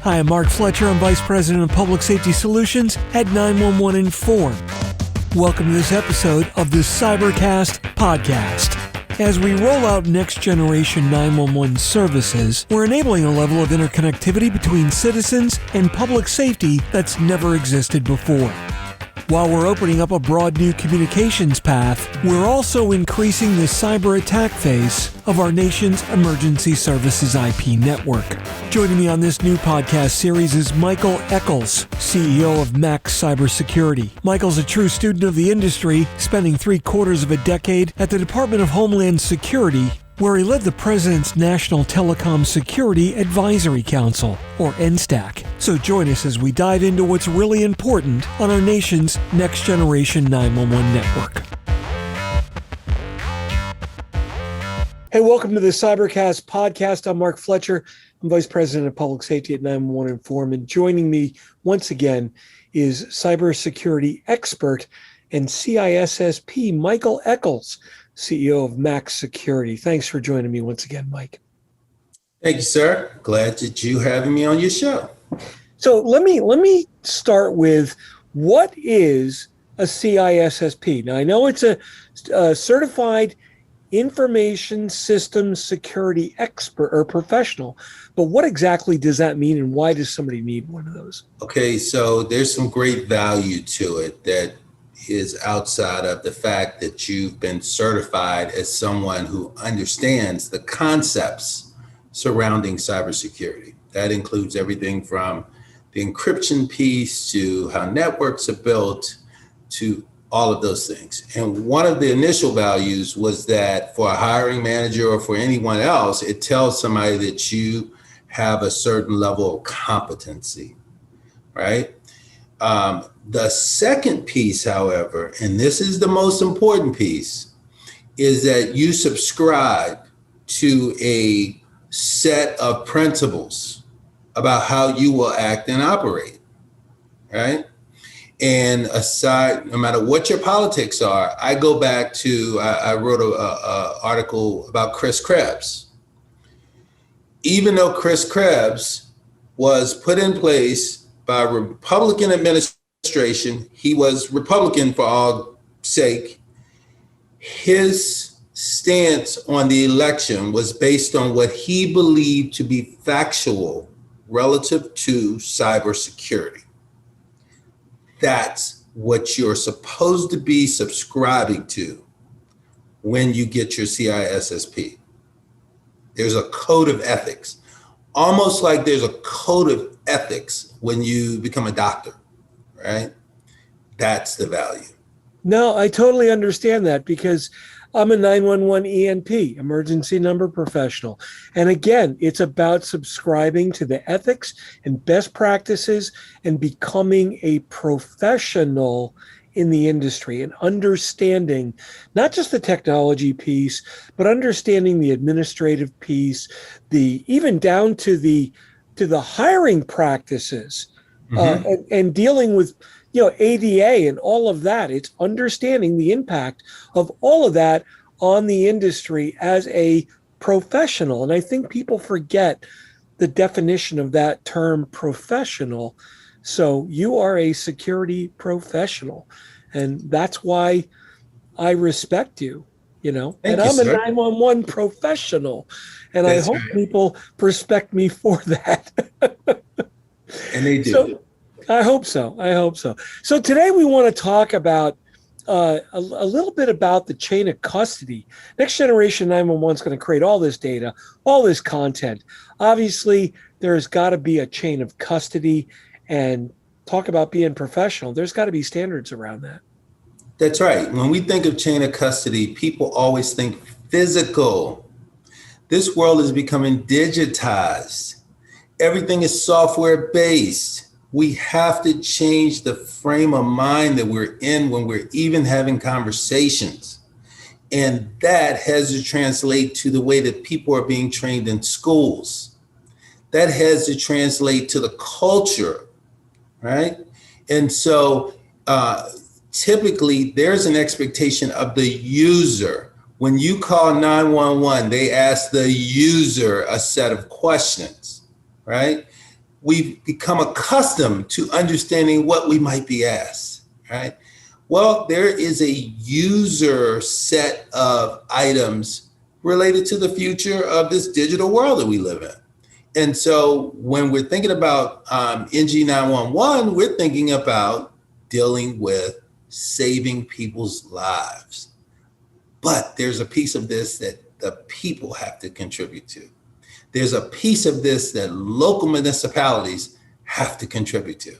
Hi, I'm Mark Fletcher. I'm Vice President of Public Safety Solutions at 911 Inform. Welcome to this episode of the CyberCast podcast. As we roll out next-generation 911 services, we're enabling a level of interconnectivity between citizens and public safety that's never existed before. While we're opening up a broad new communications path, we're also increasing the cyber attack phase of our nation's emergency services IP network. Joining me on this new podcast series is Michael Echols, CEO of Max Cybersecurity. Michael's a true student of the industry, spending 3/4 of a decade at the Department of Homeland Security, where he led the President's National Telecom Security Advisory Council, or NSTAC. So join us as we dive into what's really important on our nation's next-generation 911 network. Hey, welcome to the CyberCast podcast. I'm Mark Fletcher. I'm Vice President of Public Safety at 911 Inform, and joining me once again is cybersecurity expert and CISSP Michael Echols, CEO of Max Security. Thanks for joining me once again, Mike. Thank you, sir. Glad that you having me on your show. So let me start with, what is a CISSP? Now, I know it's a certified information systems security expert or professional, but what exactly does that mean, and why does somebody need one of those? Okay, so there's some great value to it that is outside of the fact that you've been certified as someone who understands the concepts surrounding cybersecurity. That includes everything from the encryption piece to how networks are built to all of those things. And one of the initial values was that for a hiring manager or for anyone else, it tells somebody that you have a certain level of competency, right? The second piece, however, and this is the most important piece, is that you subscribe to a set of principles about how you will act and operate, right? And aside, no matter what your politics are, I go back to, I wrote an article about Chris Krebs. Even though Chris Krebs was put in place by a Republican administration, he was Republican for all sake. His stance on the election was based on what he believed to be factual relative to cybersecurity. That's what you're supposed to be subscribing to when you get your CISSP. There's a code of ethics, almost like there's a code of ethics when you become a doctor, right? That's the value. No, I totally understand that, because I'm a 911 ENP, emergency number professional. And again, it's about subscribing to the ethics and best practices and becoming a professional in the industry and understanding not just the technology piece, but understanding the administrative piece, even down to the hiring practices, and dealing with ADA and all of that. It's understanding the impact of all of that on the industry as a professional. And I think people forget the definition of that term, professional. So you are a security professional, and that's why I respect you, Thank and you, I'm sir. a 911 professional, and That's I hope right. people respect me for that. And they do. So, I hope so. So today we want to talk about a little bit about the chain of custody. Next Generation 911 is going to create all this data, all this content. Obviously, there's got to be a chain of custody, and talk about being professional. There's got to be standards around that. That's right. When we think of chain of custody, people always think physical. This world is becoming digitized. Everything is software based. We have to change the frame of mind that we're in when we're even having conversations. And that has to translate to the way that people are being trained in schools. That has to translate to the culture, right? And so typically there's an expectation of the user. When you call 911, they ask the user a set of questions, right? we've become accustomed to understanding what we might be asked, right? Well, there is a user set of items related to the future of this digital world that we live in. And so when we're thinking about NG911, we're thinking about dealing with saving people's lives. But there's a piece of this that the people have to contribute to. There's a piece of this that local municipalities have to contribute to.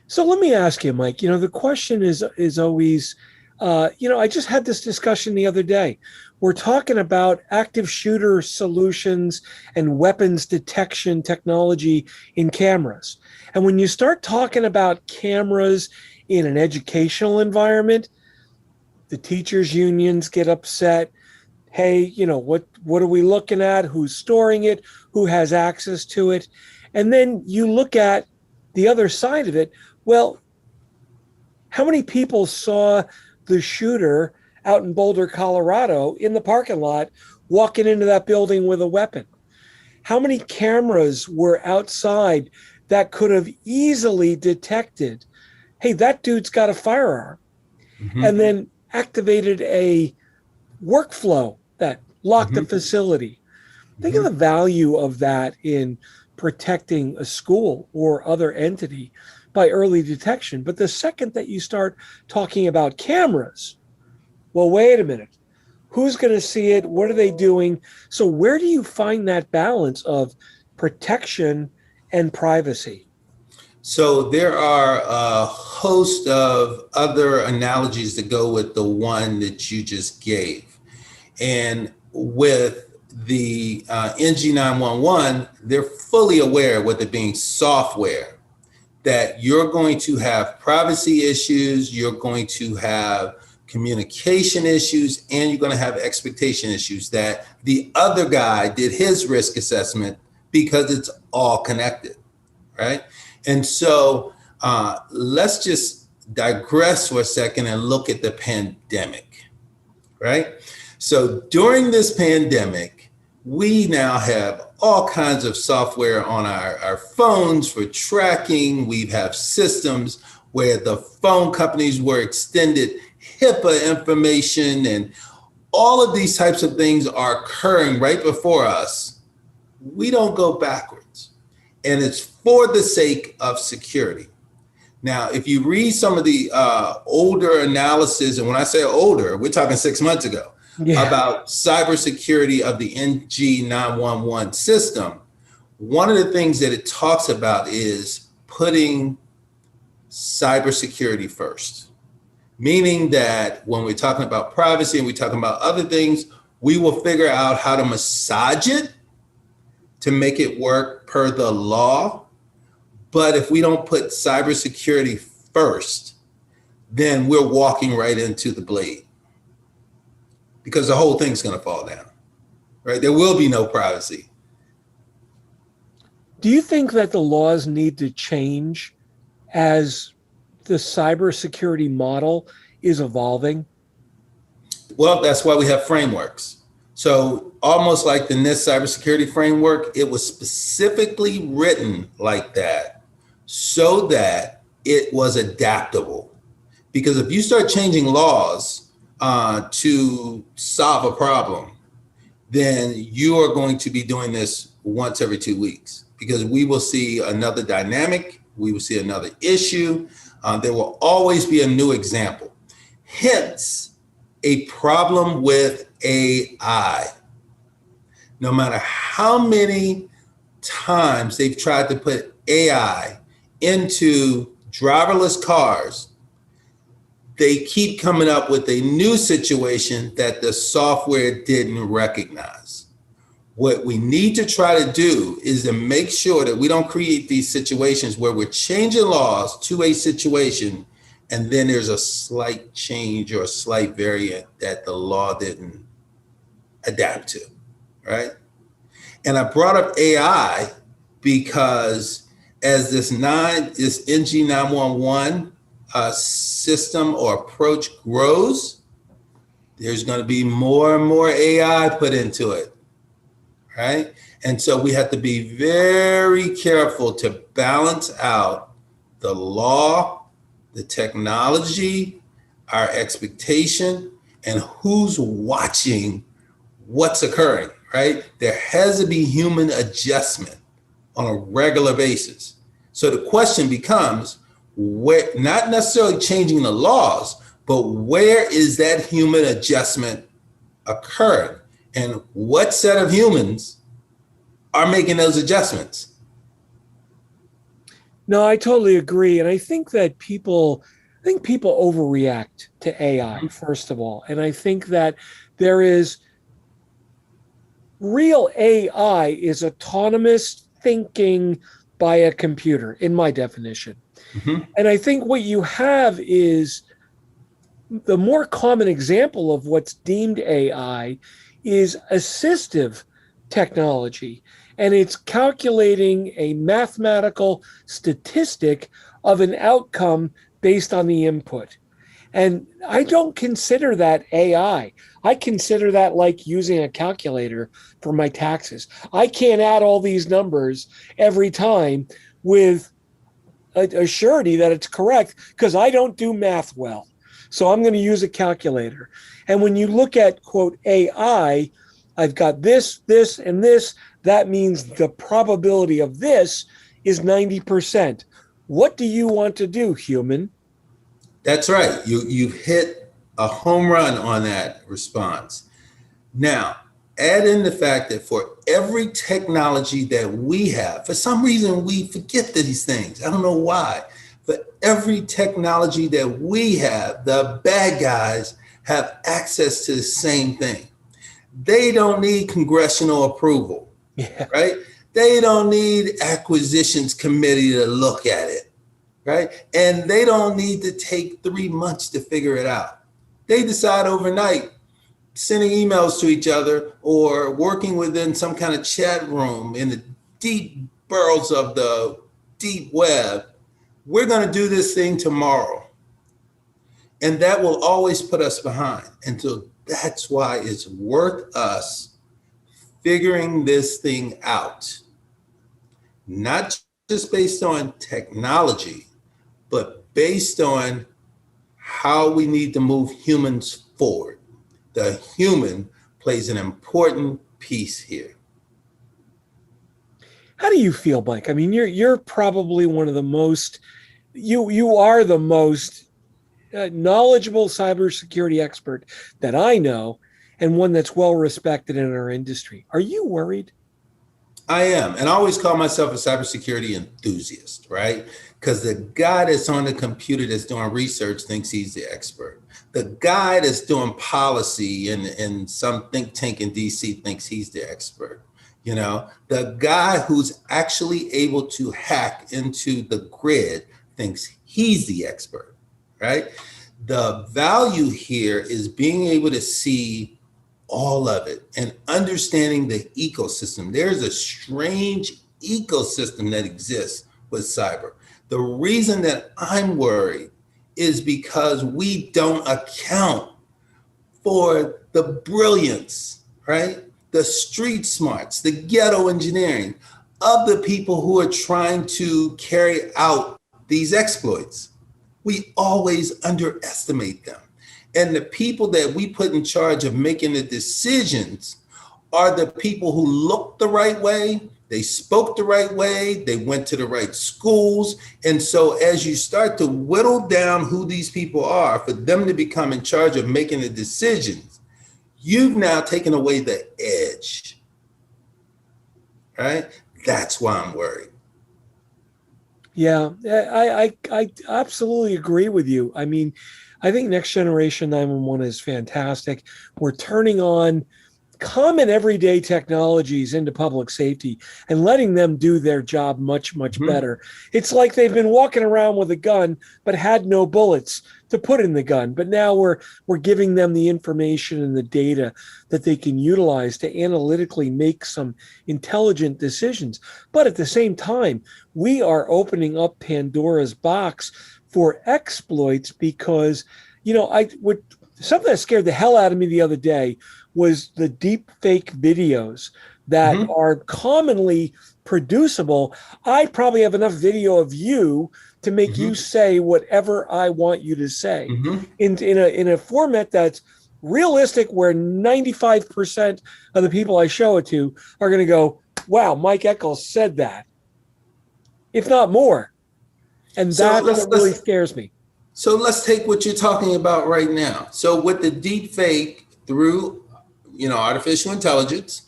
So let me ask you, Mike, the question is always, I just had this discussion the other day. We're talking about active shooter solutions and weapons detection technology in cameras. And when you start talking about cameras in an educational environment, the teachers' unions get upset. Hey, what are we looking at? Who's storing it? Who has access to it? And then you look at the other side of it. Well, how many people saw the shooter out in Boulder, Colorado, in the parking lot, walking into that building with a weapon? How many cameras were outside that could have easily detected, hey, that dude's got a firearm, and then activated a workflow that locked the facility? Think of the value of that in protecting a school or other entity by early detection. But the second that you start talking about cameras, well, wait a minute. Who's going to see it? What are they doing? So where do you find that balance of protection and privacy? So there are a host of other analogies that go with the one that you just gave. And with the NG911, they're fully aware, with it being software, that you're going to have privacy issues, you're going to have communication issues, and you're going to have expectation issues, that the other guy did his risk assessment because it's all connected, right? And so let's just digress for a second and look at the pandemic, right? So during this pandemic, we now have all kinds of software on our phones for tracking. We have systems where the phone companies were extended HIPAA information, and all of these types of things are occurring right before us. We don't go backwards, and it's for the sake of security. Now, if you read some of the older analysis, and when I say older, we're talking 6 months ago, about cybersecurity of the NG911 system, one of the things that it talks about is putting cybersecurity first. Meaning that when we're talking about privacy and we're talking about other things, we will figure out how to massage it to make it work per the law. But if we don't put cybersecurity first, then we're walking right into the blade, because the whole thing's going to fall down, right? There will be no privacy. Do you think that the laws need to change as the cybersecurity model is evolving? Well, that's why we have frameworks. So almost like the NIST cybersecurity framework, it was specifically written like that so that it was adaptable. Because if you start changing laws to solve a problem, then you are going to be doing this once every 2 weeks, because we will see another dynamic, we will see another issue. There will always be a new example. Hence, a problem with AI. No matter how many times they've tried to put AI into driverless cars, they keep coming up with a new situation that the software didn't recognize. What we need to try to do is to make sure that we don't create these situations where we're changing laws to a situation and then there's a slight change or a slight variant that the law didn't adapt to, right? And I brought up AI because as this NG911 system or approach grows, there's going to be more and more AI put into it, right? And so we have to be very careful to balance out the law, the technology, our expectation, and who's watching what's occurring, right? There has to be human adjustment on a regular basis. So the question becomes, where, not necessarily changing the laws, but where is that human adjustment occurring? And what set of humans are making those adjustments? No, I totally agree. And I think people overreact to AI, first of all. And I think that there is real AI is autonomous thinking by a computer, in my definition. Mm-hmm. And I think what you have is the more common example of what's deemed AI is assistive technology. And it's calculating a mathematical statistic of an outcome based on the input. And I don't consider that AI. I consider that like using a calculator for my taxes. I can't add all these numbers every time with a surety that it's correct because I don't do math well. So I'm going to use a calculator. And when you look at, quote, AI, I've got this, this, and this. That means the probability of this is 90%. What do you want to do, human? That's right. You've hit a home run on that response. Now, add in the fact that for every technology that we have, for some reason we forget these things. I don't know why. For every technology that we have, the bad guys have access to the same thing. They don't need congressional approval, right? They don't need acquisitions committee to look at it, right? And they don't need to take 3 months to figure it out. They decide overnight, sending emails to each other or working within some kind of chat room in the deep burrows of the deep web. We're going to do this thing tomorrow. And that will always put us behind. And so that's why it's worth us figuring this thing out, not just based on technology, but based on how we need to move humans forward. The human plays an important piece here. How do you feel, Mike? I mean, you're probably one of the most, you are the most knowledgeable cybersecurity expert that I know, and one that's well respected in our industry. Are you worried? I am, and I always call myself a cybersecurity enthusiast, right? Because the guy that's on the computer that's doing research thinks he's the expert. The guy that's doing policy in some think tank in DC thinks he's the expert. You know, the guy who's actually able to hack into the grid thinks he's the expert, right? The value here is being able to see all of it and understanding the ecosystem. There's a strange ecosystem that exists with cyber. The reason that I'm worried is because we don't account for the brilliance, right? The street smarts, the ghetto engineering of the people who are trying to carry out these exploits. We always underestimate them. And the people that we put in charge of making the decisions are the people who look the right way, they spoke the right way, they went to the right schools. And so as you start to whittle down who these people are, for them to become in charge of making the decisions, you've now taken away the edge, right? That's why I'm worried. Yeah, I absolutely agree with you. I mean, I think next generation 911 is fantastic. We're turning on common everyday technologies into public safety and letting them do their job much, much better. It's like they've been walking around with a gun, but had no bullets to put in the gun. But now we're giving them the information and the data that they can utilize to analytically make some intelligent decisions. But at the same time, we are opening up Pandora's box for exploits because, you know, something that scared the hell out of me the other day was the deep fake videos that Mhm. are commonly producible. I probably have enough video of you to make you Mhm. say whatever I want you to say Mhm. in a format that's realistic, where 95% of the people I show it to are going to go, wow, Mike Echols said that, if not more. And So that's let's what really let's scares me. so let's take what you're talking about right now. So with the deep fake through, artificial intelligence,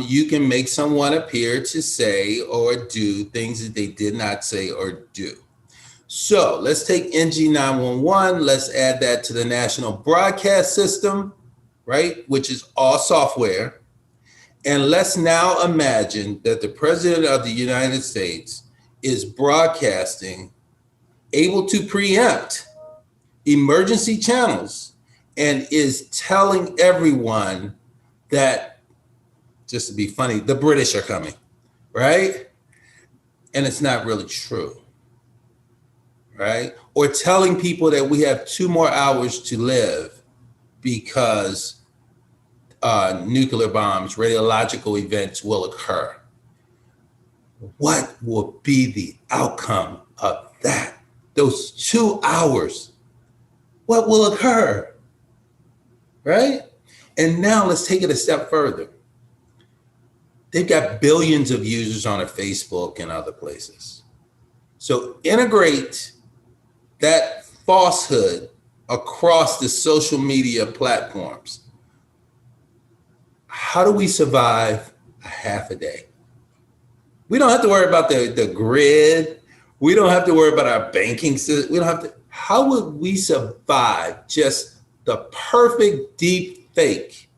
you can make someone appear to say or do things that they did not say or do. So let's take NG911. Let's add that to the national broadcast system, right? Which is all software. And let's now imagine that the president of the United States is broadcasting, able to preempt emergency channels, and is telling everyone that, just to be funny, the British are coming, right? And it's not really true, right? Or telling people that we have 2 more hours to live because nuclear bombs, radiological events will occur. What will be the outcome of that? Those 2 hours, what will occur, right? And now let's take it a step further. They've got billions of users on Facebook and other places. So integrate that falsehood across the social media platforms. How do we survive a half a day? We don't have to worry about the grid. We don't have to worry about our banking system. We don't have to. How would we survive just the perfect deep fake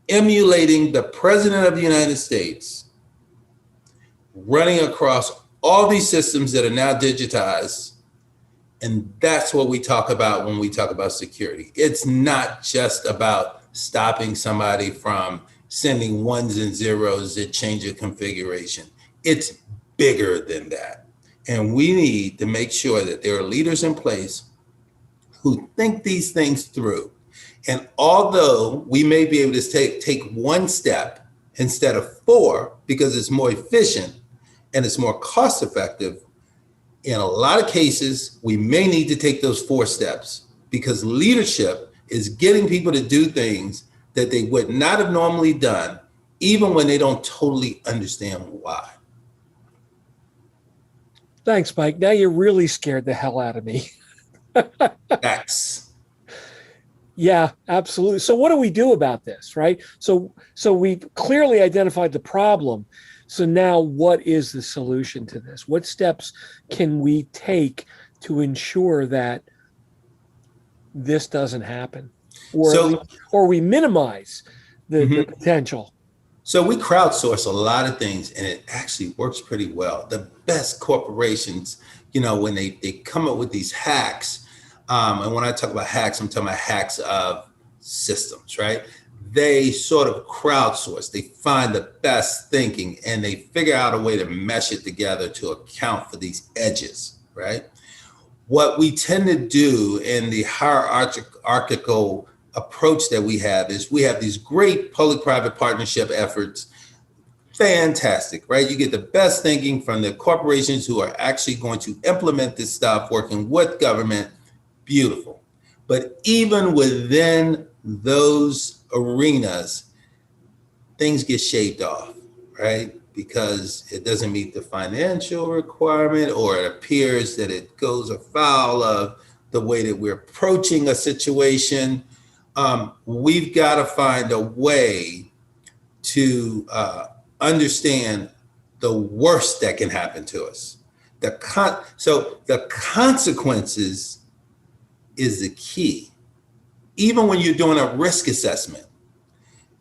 emulating the president of the United States running across all these systems that are now digitized? And that's what we talk about when we talk about security. It's not just about stopping somebody from sending ones and zeros that change a configuration. It's bigger than that. And we need to make sure that there are leaders in place who think these things through. And although we may be able to take one step instead of four because it's more efficient and it's more cost effective, in a lot of cases, we may need to take those 4 steps because leadership is getting people to do things that they would not have normally done, even when they don't totally understand why. Thanks, Mike. Now you really scared the hell out of me. Facts. Yeah, absolutely. So what do we do about this, right? So we clearly identified the problem. So now what is the solution to this? What steps can we take to ensure that this doesn't happen? So, Or we minimize the potential? so we crowdsource a lot of things, and it actually works pretty well. The best corporations, when they come up with these hacks, and when I talk about hacks, I'm talking about hacks of systems, right? They sort of crowdsource. They find the best thinking, and they figure out a way to mesh it together to account for these edges, right? What we tend to do in the hierarchical approach that we have is we have these great public-private partnership efforts. Fantastic, right? You get the best thinking from the corporations who are actually going to implement this stuff, working with government. Beautiful. But even within those arenas, things get shaved off, right? Because it doesn't meet the financial requirement, or it appears that it goes afoul of the way that we're approaching a situation. We've got to find a way to understand the worst that can happen to us. So the consequences is the key. Even when you're doing a risk assessment,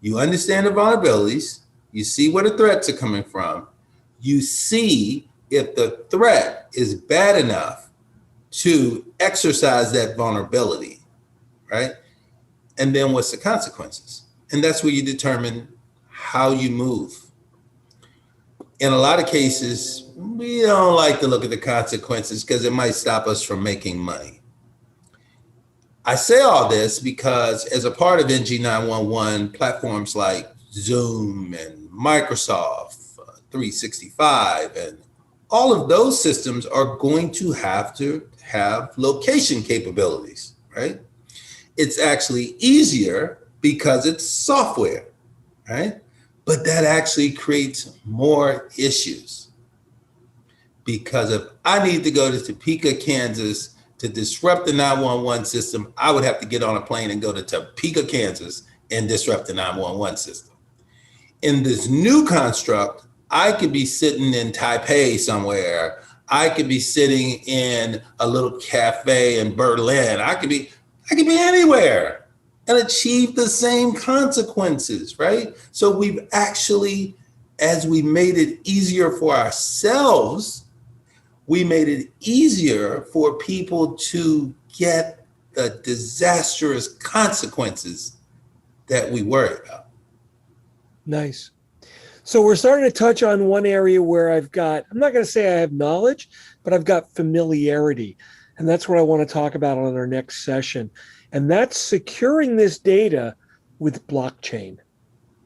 you understand the vulnerabilities, you see where the threats are coming from, you see if the threat is bad enough to exercise that vulnerability, right? And then what's the consequences? And that's where you determine how you move. In a lot of cases, we don't like to look at the consequences because it might stop us from making money. I say all this because as a part of NG911, platforms like Zoom and Microsoft 365, and all of those systems are going to have location capabilities, right? It's actually easier because it's software, right? But that actually creates more issues. Because if I need to go to Topeka, Kansas to disrupt the 911 system, I would have to get on a plane and go to Topeka, Kansas and disrupt the 911 system. In this new construct, I could be sitting in Taipei somewhere. I could be sitting in a little cafe in Berlin. I could be anywhere and achieve the same consequences, right? So we've actually, as we made it easier for ourselves, we made it easier for people to get the disastrous consequences that we worry about. Nice. So we're starting to touch on one area where I'm not going to say I have knowledge, but I've got familiarity. And that's what I want to talk about on our next session. And that's securing this data with blockchain.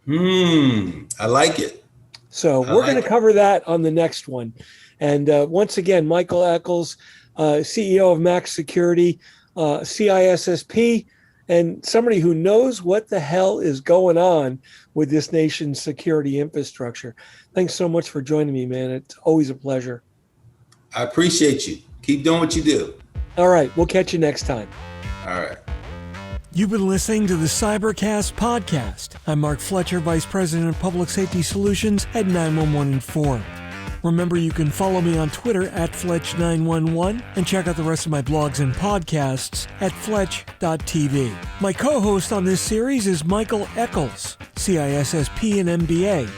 I like it. So we're going to cover that on the next one. And once again, Michael Echols, CEO of Max Security, CISSP, and somebody who knows what the hell is going on with this nation's security infrastructure. Thanks so much for joining me, man. It's always a pleasure. I appreciate you. Keep doing what you do. All right. We'll catch you next time. All right. You've been listening to the CyberCast podcast. I'm Mark Fletcher, Vice President of Public Safety Solutions at 911 Inform. Remember, you can follow me on Twitter at Fletch911 and check out the rest of my blogs and podcasts at Fletch.tv. My co-host on this series is Michael Echols, CISSP and MBA.